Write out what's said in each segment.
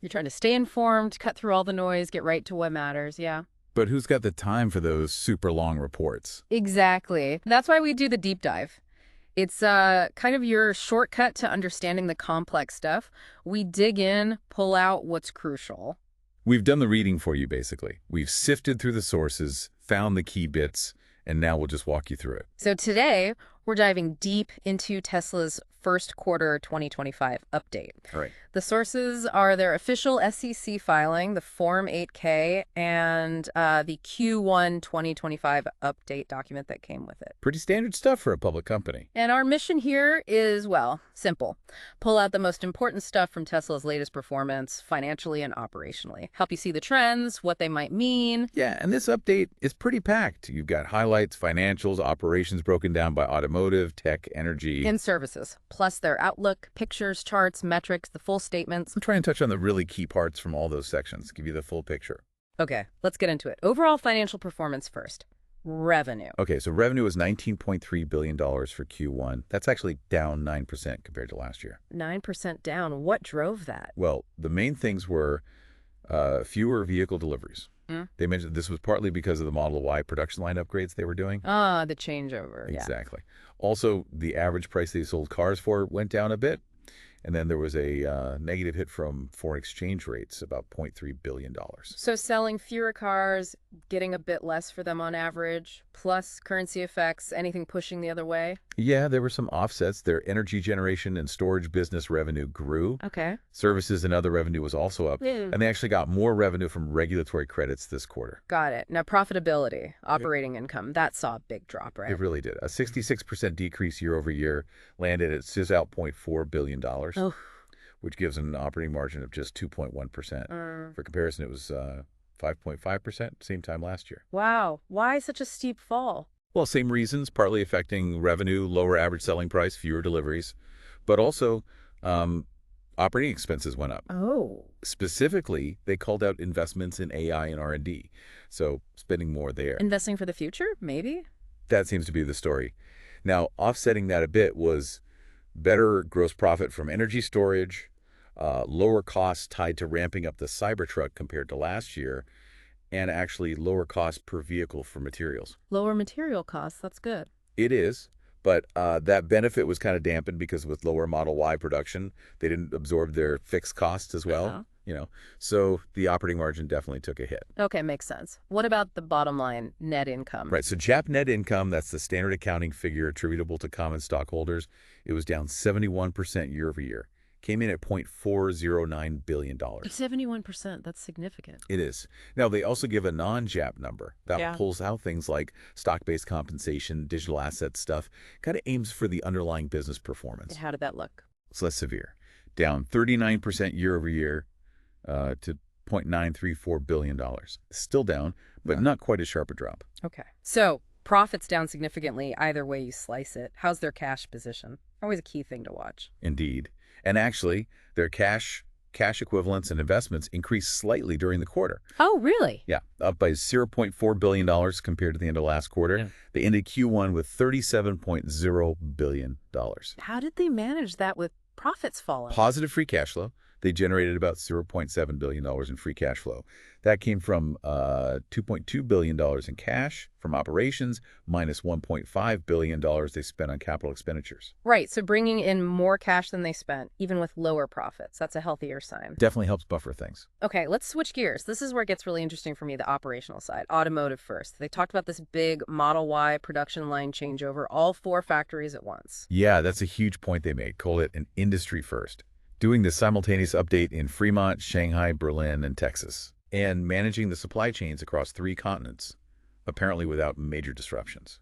You're trying to stay informed, cut through all the noise, get right to what matters. Yeah. But who's got the time for those super long reports? Exactly. That's why we do the deep dive. It's kind of your shortcut to understanding the complex stuff. We dig in, pull out what's crucial. We've done the reading for you, basically. We've sifted through the sources, found the key bits, and now we'll just walk you through it. So today, we're diving deep into Tesla's first quarter 2025 update. All right. The sources are their official SEC filing, the Form 8K, and the Q1 2025 update document that came with it. Pretty standard stuff for a public company. And our mission here is, well, simple. Pull out the most important stuff from Tesla's latest performance, financially and operationally. Help you see the trends, what they might mean. Yeah, and this update is pretty packed. You've got highlights, financials, operations broken down by automotive, tech, energy. And services, plus their outlook, pictures, charts, metrics, the full statements. I'll try and touch on the really key parts from all those sections, give you the full picture. Okay, let's get into it. Overall financial performance first. Revenue. Okay, so revenue was $19.3 billion for Q1. That's actually down 9% compared to last year. 9% down. What drove that? Well, the main things were fewer vehicle deliveries. They mentioned this was partly because of the Model Y production line upgrades they were doing. Ah, the changeover. Yeah. Exactly. Also, the average price they sold cars for went down a bit. And then there was a negative hit from foreign exchange rates, about $0.3 billion. So selling fewer cars, getting a bit less for them on average, plus currency effects, anything pushing the other way? Yeah, there were some offsets. Their energy generation and storage business revenue grew. Okay. Services and other revenue was also up. Yeah. And they actually got more revenue from regulatory credits this quarter. Got it. Now, profitability, operating income, that saw a big drop, right? It really did. A 66% decrease year over year landed at $0.4 billion, Oh. which gives an operating margin of just 2.1%. For comparison, it was 5.5% same time last year. Wow. Why such a steep fall? Well, same reasons, partly affecting revenue, lower average selling price, fewer deliveries, but also operating expenses went up. Oh. Specifically, they called out investments in AI and R&D, so spending more there. Investing for the future, maybe? That seems to be the story. Now, offsetting that a bit was better gross profit from energy storage, lower costs tied to ramping up the Cybertruck compared to last year, and actually lower costs per vehicle for materials. Lower material costs, that's good. It is, but that benefit was kind of dampened because with lower Model Y production, they didn't absorb their fixed costs as well. So the operating margin definitely took a hit. Okay, makes sense. What about the bottom line, net income? Right, so GAAP net income, that's the standard accounting figure attributable to common stockholders. It was down 71% year over year. Came in at $0.409 billion. 71%, that's significant. It is. Now, they also give a non-GAAP number that pulls out things like stock-based compensation, digital asset stuff, kind of aims for the underlying business performance. And how did that look? It's less severe. Down 39% year over year to $0.934 billion. Still down, but not quite as sharp a drop. Okay. So profits down significantly either way you slice it. How's their cash position? Always a key thing to watch. Indeed. And actually, their cash equivalents and investments increased slightly during the quarter. Oh, really? Yeah, up by $0.4 billion compared to the end of last quarter. Yeah. They ended Q1 with $37.0 billion. How did they manage that with profits falling? Positive free cash flow. They generated about $0.7 billion in free cash flow. That came from $2.2 billion in cash from operations minus $1.5 billion they spent on capital expenditures. Right, so bringing in more cash than they spent, even with lower profits. That's a healthier sign. Definitely helps buffer things. Okay, let's switch gears. This is where it gets really interesting for me, the operational side. Automotive first. They talked about this big Model Y production line changeover, all 4 factories at once. Yeah, that's a huge point they made. Call it an industry first. Doing the simultaneous update in Fremont, Shanghai, Berlin, and Texas, and managing the supply chains across 3 continents, apparently without major disruptions.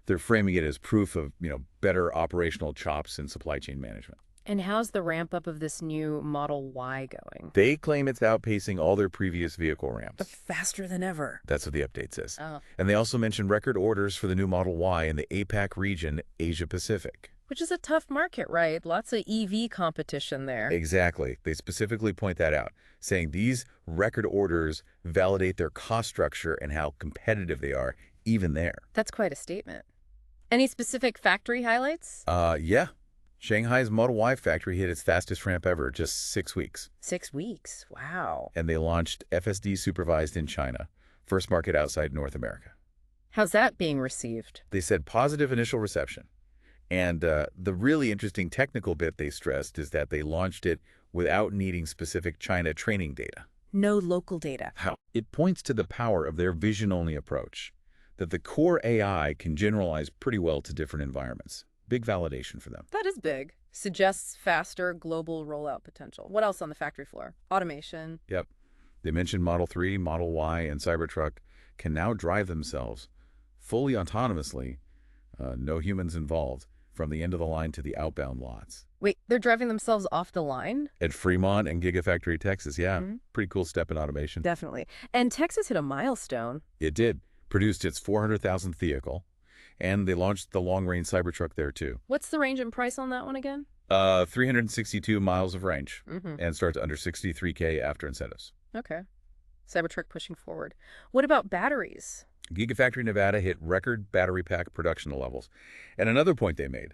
They're framing it as proof of, better operational chops in supply chain management. And how's the ramp up of this new Model Y going? They claim it's outpacing all their previous vehicle ramps. But faster than ever. That's what the update says. Oh. And they also mentioned record orders for the new Model Y in the APAC region, Asia Pacific. Which is a tough market, right? Lots of EV competition there. Exactly. They specifically point that out, saying these record orders validate their cost structure and how competitive they are, even there. That's quite a statement. Any specific factory highlights? Yeah. Shanghai's Model Y factory hit its fastest ramp ever, just 6 weeks. 6 weeks. Wow. And they launched FSD supervised in China, first market outside North America. How's that being received? They said positive initial reception. And the really interesting technical bit they stressed is that they launched it without needing specific China training data. No local data. How? It points to the power of their vision-only approach, that the core AI can generalize pretty well to different environments. Big validation for them. That is big. Suggests faster global rollout potential. What else on the factory floor? Automation. Yep. They mentioned Model 3, Model Y, and Cybertruck can now drive themselves fully autonomously, no humans involved, from the end of the line to the outbound lots. Wait, they're driving themselves off the line? At Fremont and Gigafactory, Texas, yeah. Pretty cool step in automation. Definitely. And Texas hit a milestone. It did. Produced its 400,000th vehicle, and they launched the long-range Cybertruck there, too. What's the range and price on that one again? 362 miles of range, and starts under $63K after incentives. Okay. Cybertruck pushing forward. What about batteries? Gigafactory Nevada hit record battery pack production levels. And another point they made,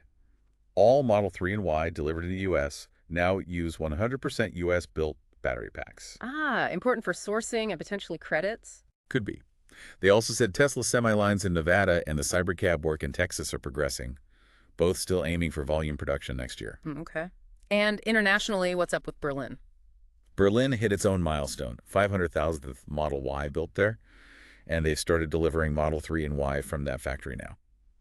all Model 3 and Y delivered in the U.S. now use 100% U.S.-built battery packs. Ah, important for sourcing and potentially credits? Could be. They also said Tesla semi-lines in Nevada and the Cybercab work in Texas are progressing, both still aiming for volume production next year. Okay. And internationally, what's up with Berlin? Berlin hit its own milestone, 500,000th Model Y built there, and they've started delivering Model 3 and Y from that factory now.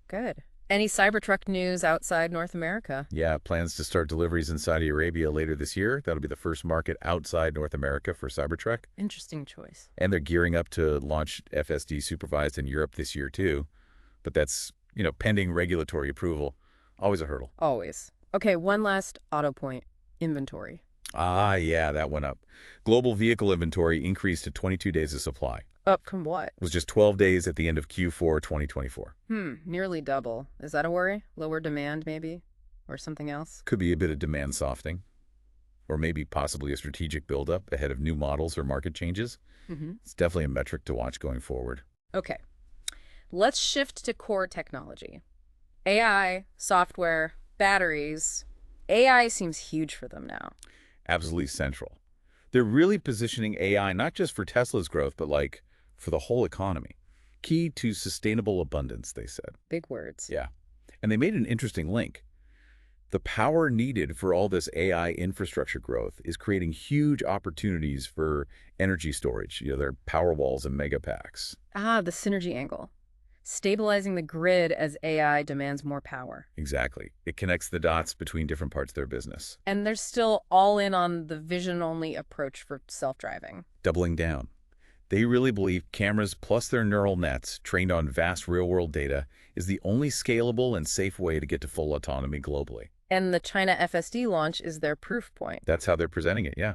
Good. Any Cybertruck news outside North America? Yeah, plans to start deliveries in Saudi Arabia later this year. That'll be the first market outside North America for Cybertruck. Interesting choice. And they're gearing up to launch FSD supervised in Europe this year, too. But that's, pending regulatory approval. Always a hurdle. Always. Okay, one last auto point. Inventory. Ah, yeah, that went up. Global vehicle inventory increased to 22 days of supply. Up from what? It was just 12 days at the end of Q4 2024. Nearly double. Is that a worry? Lower demand, maybe? Or something else? Could be a bit of demand softening. Or maybe possibly a strategic buildup ahead of new models or market changes. It's definitely a metric to watch going forward. Okay. Let's shift to core technology. AI, software, batteries. AI seems huge for them now. Absolutely central. They're really positioning AI not just for Tesla's growth, but for the whole economy. Key to sustainable abundance, they said. Big words. Yeah. And they made an interesting link. The power needed for all this AI infrastructure growth is creating huge opportunities for energy storage. Their power walls and megapacks. Ah, the synergy angle. Stabilizing the grid as AI demands more power. Exactly. It connects the dots between different parts of their business. And they're still all in on the vision-only approach for self-driving. Doubling down. They really believe cameras plus their neural nets, trained on vast real-world data, is the only scalable and safe way to get to full autonomy globally. And the China FSD launch is their proof point. That's how they're presenting it, yeah.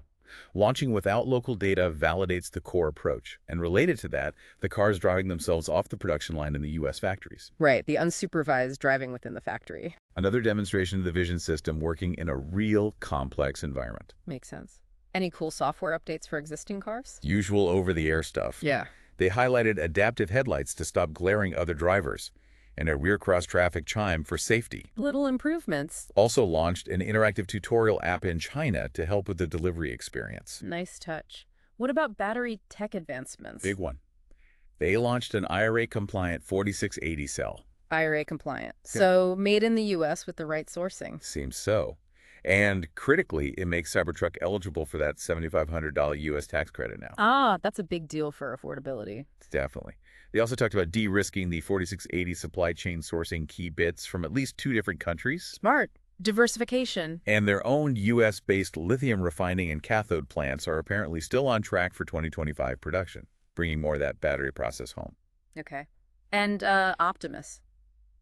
Launching without local data validates the core approach. And related to that, the cars driving themselves off the production line in the U.S. factories. Right, the unsupervised driving within the factory. Another demonstration of the vision system working in a real complex environment. Makes sense. Any cool software updates for existing cars? Usual over-the-air stuff. Yeah. They highlighted adaptive headlights to stop glaring other drivers, and a rear cross-traffic chime for safety. Little improvements. Also launched an interactive tutorial app in China to help with the delivery experience. Nice touch. What about battery tech advancements? Big one. They launched an IRA-compliant 4680 cell. IRA compliant. So made in the U.S. with the right sourcing. Seems so. And critically, it makes Cybertruck eligible for that $7,500 U.S. tax credit now. Ah, that's a big deal for affordability. Definitely. They also talked about de-risking the 4680 supply chain sourcing key bits from at least 2 different countries. Smart. Diversification. And their own U.S.-based lithium refining and cathode plants are apparently still on track for 2025 production, bringing more of that battery process home. Okay. And Optimus,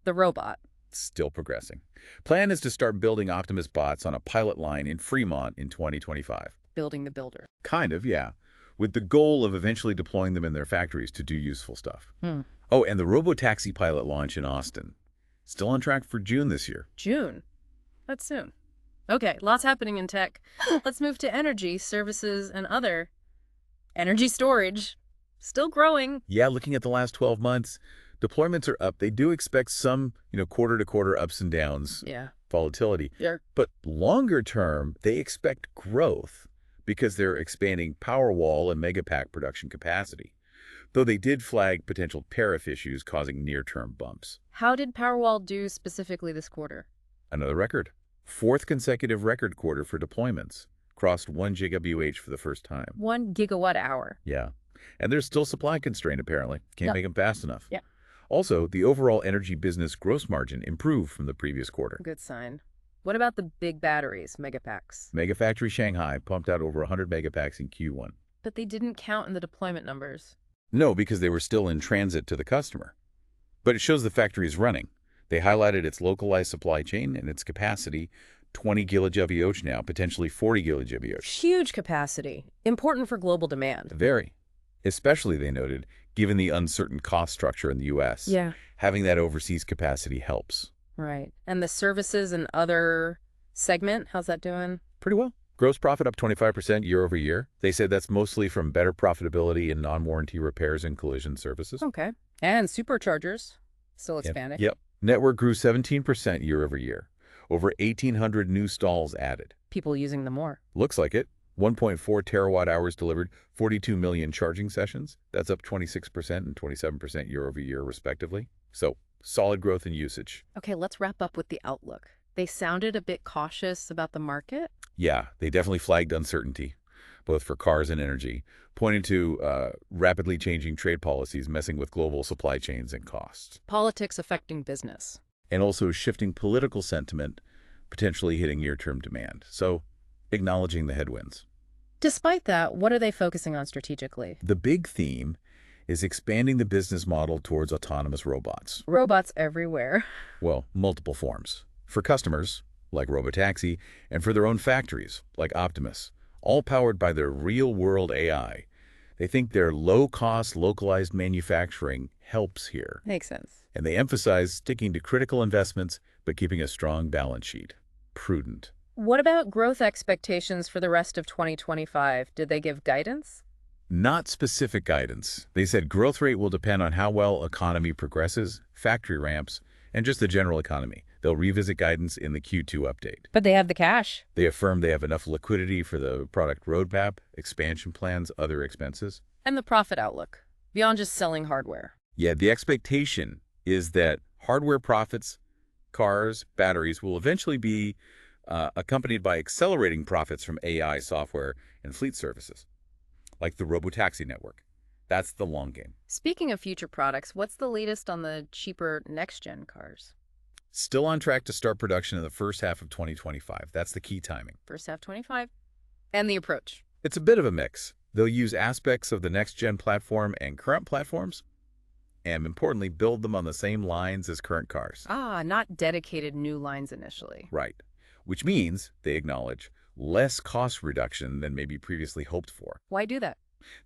the robot. Still progressing. Plan is to start building Optimus bots on a pilot line in Fremont in 2025. Building the builder. Kind of, yeah. With the goal of eventually deploying them in their factories to do useful stuff. Oh, and the robotaxi pilot launch in Austin. Still on track for June this year. June? That's soon. Okay, lots happening in tech. Let's move to energy, services, and other. Energy storage. Still growing. Yeah, looking at the last 12 months, Deployments are up. They do expect some, quarter-to-quarter ups and downs, Yeah. volatility. Sure. But longer term, they expect growth because they're expanding Powerwall and Megapack production capacity, though they did flag potential tariff issues causing near-term bumps. How did Powerwall do specifically this quarter? Another record. Fourth consecutive record quarter for deployments. Crossed 1 GWh for the first time. 1 GWh. Yeah. And there's still supply constraint, apparently. Can't Yep. make them fast enough. Yeah. Also, the overall energy business gross margin improved from the previous quarter. Good sign. What about the big batteries, megapacks? Megafactory Shanghai pumped out over 100 megapacks in Q1. But they didn't count in the deployment numbers. No, because they were still in transit to the customer. But it shows the factory is running. They highlighted its localized supply chain and its capacity, 20 GWh now, potentially 40 GWh. Huge capacity. Important for global demand. Very. Especially, they noted, given the uncertain cost structure in the U.S. Yeah. Having that overseas capacity helps. Right. And the services and other segment, how's that doing? Pretty well. Gross profit up 25% year over year. They said that's mostly from better profitability in non-warranty repairs and collision services. Okay. And superchargers, still expanding. Yep. Network grew 17% year over year. Over 1,800 new stalls added. People using them more. Looks like it. 1.4 terawatt hours delivered, 42 million charging sessions. That's up 26% and 27% year over year, respectively. So, solid growth in usage. Okay, let's wrap up with the outlook. They sounded a bit cautious about the market. Yeah, they definitely flagged uncertainty, both for cars and energy, pointing to rapidly changing trade policies messing with global supply chains and costs. Politics affecting business. And also shifting political sentiment, potentially hitting near-term demand. So, acknowledging the headwinds. Despite that, what are they focusing on strategically? The big theme is expanding the business model towards autonomous robots. Robots everywhere. Well, multiple forms. For customers, like Robotaxi, and for their own factories, like Optimus, all powered by their real-world AI. They think their low-cost, localized manufacturing helps here. Makes sense. And they emphasize sticking to critical investments, but keeping a strong balance sheet. Prudent. What about growth expectations for the rest of 2025? Did they give guidance? Not specific guidance. They said growth rate will depend on how well economy progresses, factory ramps, and just the general economy. They'll revisit guidance in the Q2 update. But they have the cash. They affirmed they have enough liquidity for the product roadmap, expansion plans, other expenses. And the profit outlook, beyond just selling hardware. Yeah, the expectation is that hardware profits, cars, batteries will eventually be accompanied by accelerating profits from AI software and fleet services, like the Robotaxi network. That's the long game. Speaking of future products, what's the latest on the cheaper next-gen cars? Still on track to start production in the first half of 2025. That's the key timing. First half 25. And the approach. It's a bit of a mix. They'll use aspects of the next-gen platform and current platforms, and importantly, build them on the same lines as current cars. Ah, not dedicated new lines initially. Right. Which means, they acknowledge, less cost reduction than maybe previously hoped for. Why do that?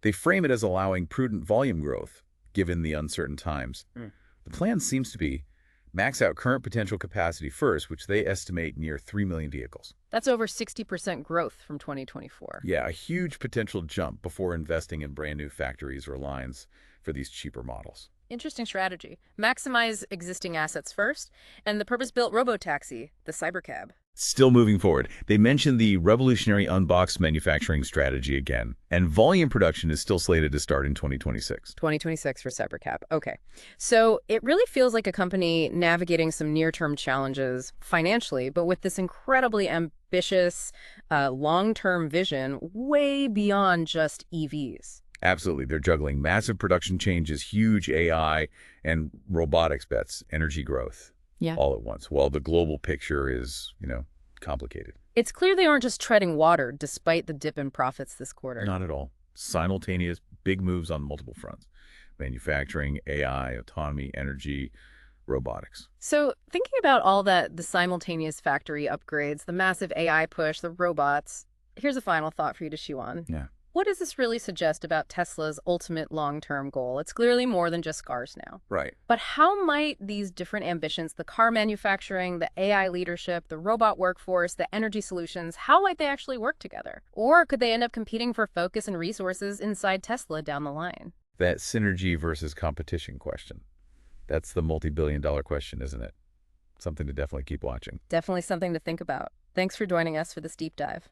They frame it as allowing prudent volume growth, given the uncertain times. The plan seems to be max out current potential capacity first, which they estimate near 3 million vehicles. That's over 60% growth from 2024. Yeah, a huge potential jump before investing in brand new factories or lines for these cheaper models. Interesting strategy. Maximize existing assets first, and the purpose-built Robotaxi, the Cybercab. Still moving forward, they mentioned the revolutionary unboxed manufacturing strategy again, and volume production is still slated to start in 2026. 2026 for Cybercab. Okay. So it really feels like a company navigating some near-term challenges financially, but with this incredibly ambitious long-term vision way beyond just EVs. Absolutely. They're juggling massive production changes, huge AI and robotics bets, energy growth. Yeah. All at once, while the global picture is, complicated. It's clear they aren't just treading water despite the dip in profits this quarter. Not at all. Simultaneous big moves on multiple fronts. Manufacturing, AI, autonomy, energy, robotics. So thinking about all that, the simultaneous factory upgrades, the massive AI push, the robots, here's a final thought for you to chew on. Yeah. What does this really suggest about Tesla's ultimate long-term goal? It's clearly more than just cars now. Right. But how might these different ambitions, the car manufacturing, the AI leadership, the robot workforce, the energy solutions, how might they actually work together? Or could they end up competing for focus and resources inside Tesla down the line? That synergy versus competition question. That's the multi-billion-dollar question, isn't it? Something to definitely keep watching. Definitely something to think about. Thanks for joining us for this deep dive.